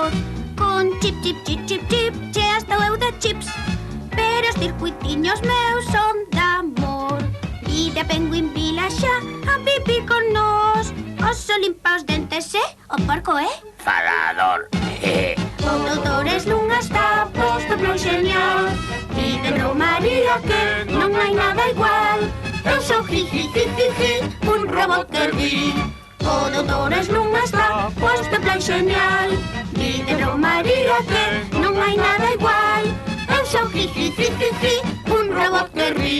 voz. Con chip, chip, chip, chip, chip, cheas do eu de chips. Pero os circuitiños meus son de amor. Vide a Penguin Village a vivir con nós. Oso limpa os dentes, o porco Falador. O doutor Slunga está posto plan xenial. Dídenlo María que non hai nada igual. Eu sou jiji, un robot que ri. O doutor Slunga está posto plan xenial. Dídenlo María que non hai nada igual. Eu sou jiji, un robot que ri.